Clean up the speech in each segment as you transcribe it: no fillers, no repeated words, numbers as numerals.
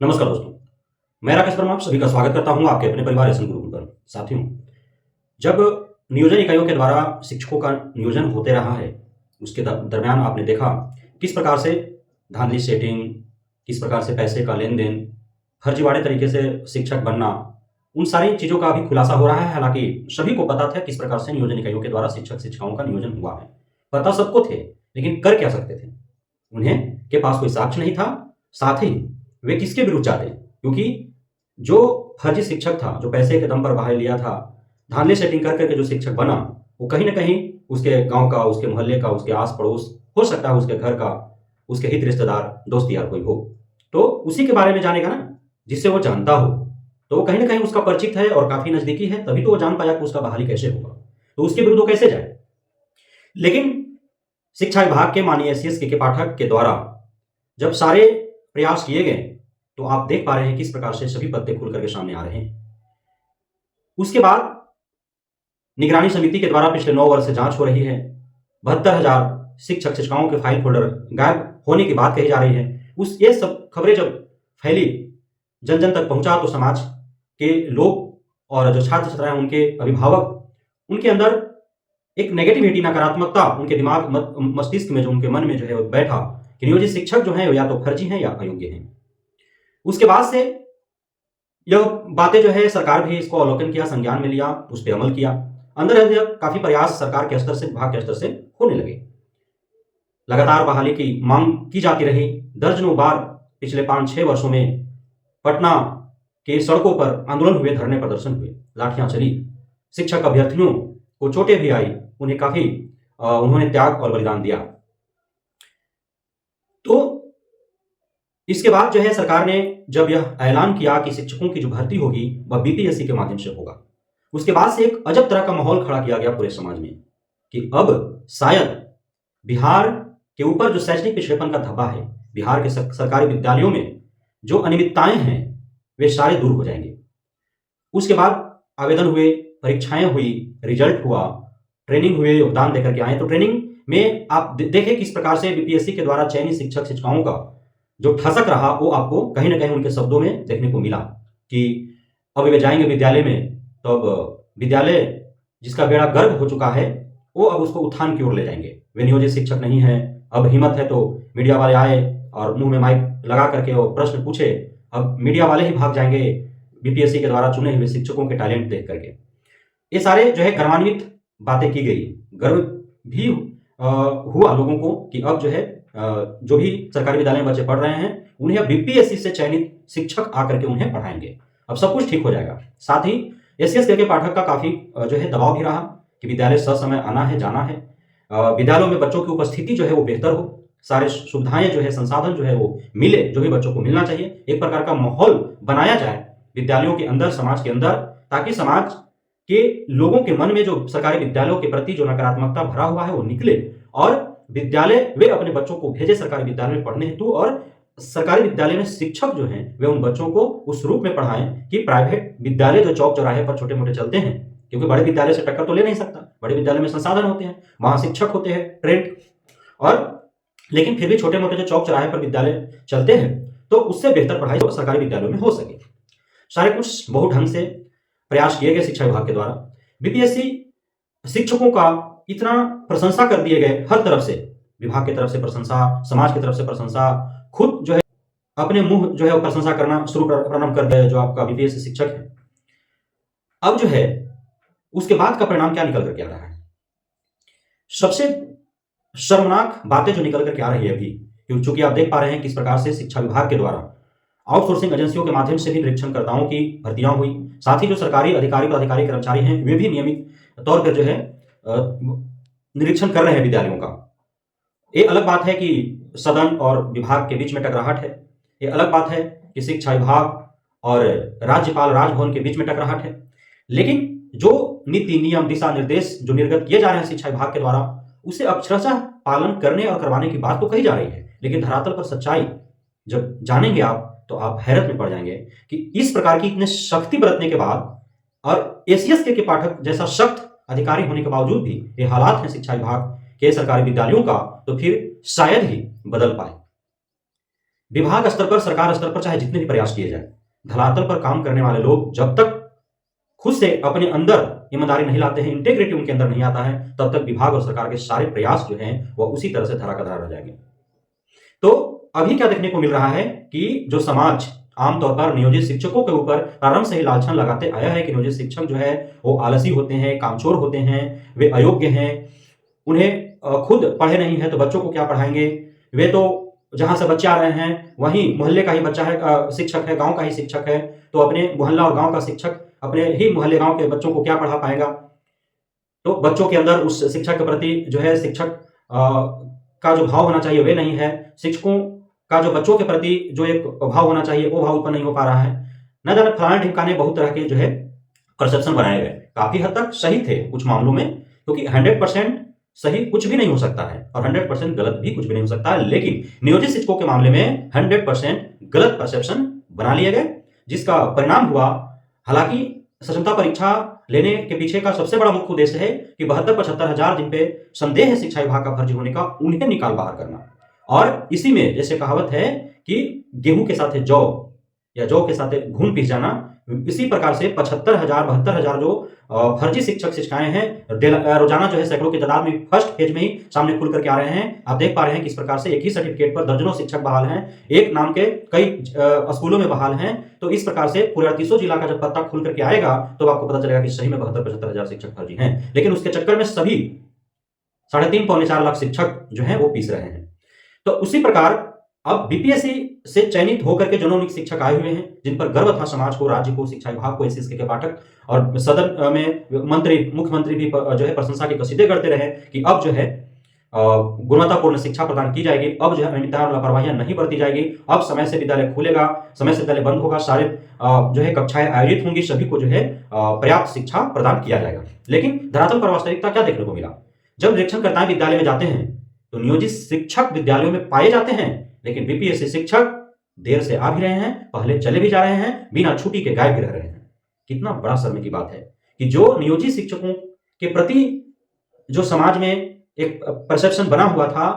नमस्कार दोस्तों, मैं राकेश वर्मा आप सभी का स्वागत करता हूं आपके अपने परिवार एसएम गुरुकुल पर। साथियों, जब नियोजन इकाइयों के द्वारा शिक्षकों का नियोजन होते रहा है, उसके दरमियान आपने देखा किस प्रकार से धांधली सेटिंग, किस प्रकार से पैसे का लेन-देन, फर्जीवाड़े तरीके से शिक्षक बनना, उन सारी चीज़ों का अभी खुलासा हो रहा है। हालाँकि सभी को पता था किस प्रकार से नियोजन इकाइयों के द्वारा शिक्षक-शिक्षिकाओं का नियोजन हुआ है। पता सबको थे, लेकिन कर क्या सकते थे? उन्हें के पास कोई साक्ष्य नहीं था, साथ ही वे किसके विरुद्ध जाते? क्योंकि जो फर्जी शिक्षक था, जो पैसे के दम पर बहाल लिया था, धांधली सेटिंग कर के जो शिक्षक बना, वो कहीं न कहीं उसके गाँव का, उसके मोहल्ले का, उसके आस-पड़ोस, हो सकता है उसके घर का, उसके हित रिश्तेदार, दोस्त यार कोई हो। तो उसी के बारे में जानेगा ना, जिससे वो जानता हो। तो वो कहीं न कहीं उसका परिचित है और काफ़ी नज़दीकी है, तभी तो वो जान पाया कि उसका बहाली कैसे होगा। तो उसके विरुद्ध वो कैसे जाए? लेकिन शिक्षा विभाग के माननीय एससीएस के पाठक के द्वारा जब सारे प्रयास किए गए, तो आप देख पा रहे हैं किस प्रकार से सभी पत्ते खुल कर के सामने आ रहे हैं। उसके बाद निगरानी समिति के द्वारा पिछले 9 वर्ष से जांच हो रही है। 72,000 शिक्षक-शिक्षिकाओं के फाइल फ़ोल्डर गायब होने की बात कही जा रही है। ये सब खबरें जब फैली, जन-जन तक पहुँचा तो समाज के लोग और जो छात्र-छात्राएँ हैं, उनके अभिभावक, उनके अंदर एक नेगेटिविटी, नकारात्मकता उनके दिमाग मस्तिष्क में, जो उनके मन में जो है वो बैठा कि नियोजित शिक्षक जो हैं, या तो फर्जी हैं या अयोग्य हैं। उसके बाद से यह बातें जो है सरकार भी इसको अवलोकन किया, संज्ञान में लिया, उस पे अमल किया। अंदर-अंदर काफ़ी प्रयास सरकार के स्तर से, विभाग के स्तर से होने लगे। लगातार बहाली की माँग की जाती रही। दर्जनों बार पिछले 5-6 वर्षों में पटना के सड़कों पर आंदोलन हुए, धरने प्रदर्शन हुए, लाठियाँ चली। शिक्षक अभ्यर्थियों को चोटें भी आई, उन्हें काफ़ी उन्होंने त्याग और बलिदान दिया। तो इसके बाद जो है सरकार ने जब यह ऐलान किया कि शिक्षकों की जो भर्ती होगी वह बीपीएससी के माध्यम से होगा, उसके बाद से एक अजब तरह का माहौल खड़ा किया गया पूरे समाज में कि अब शायद बिहार के ऊपर जो शैक्षणिक पिछड़ेपन का धब्बा है, बिहार के सरकारी विद्यालयों में जो अनियमितताएं हैं, वे सारे दूर हो जाएंगे। उसके बाद आवेदन हुए, परीक्षाएं हुई, रिजल्ट हुआ, ट्रेनिंग हुए, योगदान देकर के आए। तो ट्रेनिंग में आप देखें किस प्रकार से बीपीएससी के द्वारा चयनित शिक्षक शिक्षिकाओं का जो ठसक रहा, वो आपको कहीं न कहीं उनके शब्दों में देखने को मिला कि अब वे जाएँगे विद्यालय में, तो अब विद्यालय जिसका बेड़ा गर्क हो चुका है, वो अब उसको उत्थान की ओर ले जाएँगे। वे नियोजित शिक्षक नहीं हैं, अब हिम्मत है तो मीडिया वाले आए और मुँह में माइक लगा करके वो प्रश्न पूछे, अब मीडिया वाले ही भाग जाएँगे बीपीएससी के द्वारा चुने हुए शिक्षकों के टैलेंट देख करके। ये सारे जो है गर्वान्वित बातें की गई। गर्व भी हुआ लोगों को कि अब जो है जो भी सरकारी विद्यालय में बच्चे पढ़ रहे हैं, उन्हें अब बीपीएससी से चयनित शिक्षक आकर के उन्हें पढ़ाएँगे। अब सब कुछ ठीक हो जाएगा। साथ ही एससीएस के पाठक का काफ़ी जो है दबाव भी रहा कि विद्यालय ससमय आना है, जाना है। विद्यालयों में बच्चों की उपस्थिति जो है वो बेहतर हो, सारे सुविधाएँ जो है, संसाधन जो है वो मिले, जो भी बच्चों को मिलना चाहिए। एक प्रकार का माहौल बनाया जाए विद्यालयों के अंदर, समाज के अंदर, ताकि समाज के लोगों के मन में जो सरकारी विद्यालयों के प्रति जो नकारात्मकता भरा हुआ है, वो निकले और विद्यालय वे अपने बच्चों को भेजे सरकारी विद्यालय में पढ़ने हेतु, और सरकारी विद्यालय में शिक्षक जो हैं, वे उन बच्चों को उस रूप में पढ़ाएँ कि प्राइवेट विद्यालय जो चौक-चौराहे पर छोटे-मोटे चलते हैं, क्योंकि बड़े विद्यालय से टक्कर तो ले नहीं सकता। बड़े विद्यालय में संसाधन होते हैं, वहाँ शिक्षक होते हैं ट्रेंड, और लेकिन फिर भी छोटे-मोटे जो चौक-चौराहे पर विद्यालय चलते हैं, तो उससे बेहतर पढ़ाई तो सरकारी विद्यालयों में हो सके। सारे कुछ बहुत ढंग से प्रयास किए गए शिक्षा विभाग के द्वारा। बीपीएससी शिक्षकों का इतना प्रशंसा कर दिए गए, हर तरफ से, विभाग की तरफ से प्रशंसा, समाज की तरफ से प्रशंसा, खुद जो है अपने मुँह जो है वो प्रशंसा करना शुरू प्रारंभ कर दिया जो आपका बीपीएससी शिक्षक है। अब जो है उसके बाद का परिणाम क्या निकल कर के आ रहा है? सबसे शर्मनाक बातें जो निकल कर के आ रही है अभी, क्योंकि आप देख पा रहे हैं किस प्रकार से शिक्षा विभाग के द्वारा आउटसोर्सिंग एजेंसियों के माध्यम से भी निरीक्षणकर्ताओं की भर्तियां हुई। साथ ही जो सरकारी अधिकारी, पदाधिकारी, कर्मचारी हैं, वे भी नियमित तौर पर जो है निरीक्षण कर रहे हैं विद्यालयों का। ये अलग बात है कि सदन और विभाग के बीच में टकराहट है। ये अलग बात है कि शिक्षा विभाग और राज्यपाल, राजभवन के बीच में टकराहट है। लेकिन जो नीति, नियम, दिशा निर्देश जो निर्गत किए जा रहे हैं शिक्षा विभाग के द्वारा, उसे अक्षरशः पालन करने और करवाने की बात तो कही जा रही है, लेकिन धरातल पर सच्चाई जब जानेंगे आप, तो आप हैरत में पड़ जाएंगे कि इस प्रकार की इतने सख्ती बरतने के बाद, और एसीएस के पाठक जैसा सख्त अधिकारी होने के बावजूद भी ये हालात हैं शिक्षा विभाग के सरकारी विद्यालयों का, तो फिर शायद ही बदल पाए। विभाग स्तर पर, सरकार स्तर पर चाहे जितने भी प्रयास किए जाए, धरातल पर काम करने वाले लोग जब तक खुद से अपने अंदर ईमानदारी नहीं लाते हैं, इंटेग्रिटी उनके अंदर नहीं आता है, तब तक विभाग और सरकार के सारे प्रयास जो हैं वो उसी तरह से धरा का धरा रह जाएंगे। तो अभी क्या देखने को मिल रहा है कि जो समाज आमतौर पर नियोजित शिक्षकों के ऊपर प्रारंभ से ही लांछन लगाते आया है कि नियोजित शिक्षक जो है वो आलसी होते हैं, कामचोर होते हैं, वे अयोग्य हैं, उन्हें खुद पढ़े नहीं है तो बच्चों को क्या पढ़ाएंगे, वे तो जहां से बच्चे आ रहे हैं वहीं मोहल्ले का ही बच्चा है, शिक्षक है, गांव का ही शिक्षक है, तो अपने मोहल्ला और गांव का शिक्षक अपने ही मोहल्ले गांव के बच्चों को क्या पढ़ा पाएगा। तो बच्चों के अंदर उस शिक्षक के प्रति जो है शिक्षक का जो भाव होना चाहिए वे नहीं है, शिक्षकों का जो बच्चों के प्रति जो एक भाव होना चाहिए वो भाव उत्पन्न नहीं हो पा रहा है। न जाने फलाने ढिमकाने बहुत तरह के जो है परसेप्शन बनाए गए, काफी हद तक सही थे कुछ मामलों में, क्योंकि 100% सही कुछ भी नहीं हो सकता है और 100% गलत भी कुछ भी नहीं हो सकता है, लेकिन नियोजित शिक्षकों के मामले में 100% गलत परसेप्शन बना लिए गए, जिसका परिणाम हुआ, हालांकि सक्षमता परीक्षा लेने के पीछे का सबसे बड़ा मुख्य उद्देश्य है कि 72-75 हजार जिन पे संदेह है शिक्षा विभाग का फर्जी होने का, उन्हें निकाल बाहर करना। और इसी में जैसे कहावत है कि गेहूं के साथ जौ या जौ के साथ घून पीस जाना, इसी प्रकार से 75,000-72,000 जो फर्जी शिक्षक शिक्षिकाएं हैं रोजाना जो है सैकड़ों की तादाद में फर्स्ट फेज में ही सामने खुल करके आ रहे हैं। आप देख पा रहे हैं किस प्रकार से एक ही सर्टिफिकेट पर दर्जनों शिक्षक बहाल हैं, एक नाम के कई स्कूलों में बहाल हैं। तो इस प्रकार से पूरे 38 जिला का जब पत्ता खुल करके आएगा तो आपको पता चलेगा कि सही में 72-75 हजार शिक्षक फर्जी हैं, लेकिन उसके चक्कर में सभी 3.5-4 लाख शिक्षक जो है वो पीस रहे हैं। तो उसी प्रकार अब बीपीएससी से चयनित होकर के जनोन्मुख शिक्षक आए हुए हैं, जिन पर गर्व था समाज को, राज्य को, शिक्षा विभाग को, एसएसके के पाठक और सदन में मंत्री, मुख्यमंत्री भी जो है प्रशंसा के कसीदे करते रहे कि अब जो है गुणवत्तापूर्ण शिक्षा प्रदान की जाएगी, अब जो है अनियमितता और लापरवाहियां नहीं बरती जाएगी, अब समय से विद्यालय खुलेगा, समय से विद्यालय बंद होगा, सारे जो है कक्षाएं आयोजित होंगी, सभी को जो है पर्याप्त शिक्षा प्रदान किया जाएगा। लेकिन धरातल पर वास्तविकता क्या देखने को मिला? जब निरीक्षणकर्ता विद्यालय में जाते हैं तो नियोजित शिक्षक विद्यालयों में पाए जाते हैं, लेकिन बीपीएससी शिक्षक देर से आ भी रहे हैं, पहले चले भी जा रहे हैं, बिना छुट्टी के गायब भी रह रहे हैं। कितना बड़ा शर्म की बात है कि जो नियोजित शिक्षकों के प्रति जो समाज में एक परसेप्शन बना हुआ था,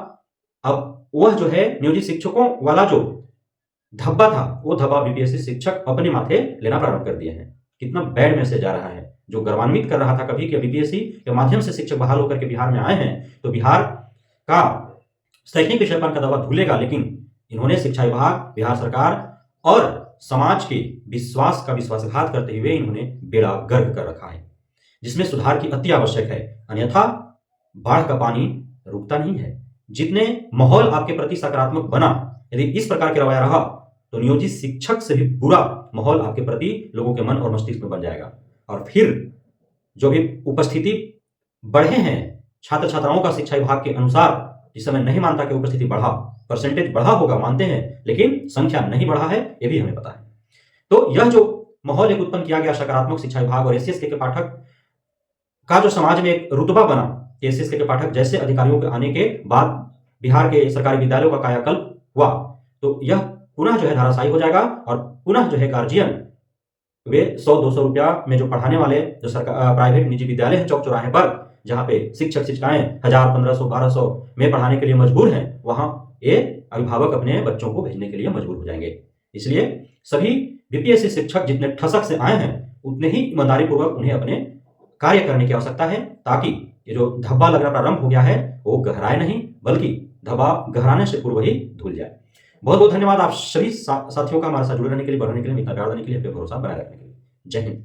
अब वह जो है नियोजित शिक्षकों वाला जो धब्बा था, वो धब्बा बीपीएससी शिक्षक अपने माथे लेना प्रारंभ कर दिए हैं। कितना बैड मैसेज जा रहा है, जो गर्वान्वित कर रहा था कभी कि बीपीएससी के माध्यम से शिक्षक बहाल होकर के बिहार में आए हैं तो बिहार का शैक्षणिक पिछड़ेपन का दवा धुलेगा, लेकिन इन्होंने शिक्षा विभाग, बिहार सरकार और समाज के विश्वास का विश्वासघात करते हुए इन्होंने बेड़ा गर्क कर रखा है, जिसमें सुधार की अति आवश्यक है, अन्यथा बाढ़ का पानी रुकता नहीं है। जितने माहौल आपके प्रति सकारात्मक बना, यदि इस प्रकार के रवैया रहा तो नियोजित शिक्षक से भी बुरा माहौल आपके प्रति लोगों के मन और मस्तिष्क में बन जाएगा, और फिर जो भी उपस्थिति बढ़े हैं छात्र छात्राओं का शिक्षा विभाग के अनुसार, इस समय नहीं मानता कि उपस्थिति बढ़ा, परसेंटेज बढ़ा होगा मानते हैं, लेकिन संख्या नहीं बढ़ा है, ये भी हमें पता है। तो यह जो माहौल एक उत्पन्न किया गया सकारात्मक शिक्षा विभाग और एससीएसके के पाठक का जो समाज में एक रुतबा बना, एससीएसके के पाठक जैसे अधिकारियों के आने के बाद बिहार के सरकारी विद्यालयों का कायाकल्प हुआ, तो यह पुनः जो है धाराशायी हो जाएगा और पुनः जो है गार्जियन वे 100-200 रुपया में जो पढ़ाने वाले जो सरकार प्राइवेट निजी विद्यालय है चौक चौराहे पर, जहां पे शिक्षक शिक्षिकाएं 1000, 1500, 1200 में पढ़ाने के लिए मजबूर हैं, वहां ये अभिभावक अपने बच्चों को भेजने के लिए मजबूर हो जाएंगे। इसलिए सभी बीपीएससी शिक्षक जितने ठसक से आए हैं, उतने ही ईमानदारी पूर्वक उन्हें अपने कार्य करने की आवश्यकता है, ताकि ये जो धब्बा लगना प्रारंभ हो गया है वो गहराए नहीं, बल्कि धब्बा गहराने से पूर्व ही धुल जाए। बहुत बहुत धन्यवाद आप सभी साथियों का हमारे साथ जुड़े रहने के लिए, बढ़ने के लिए, इतना प्यार देने के लिए, भरोसा बनाए रखने के लिए। जय हिंद।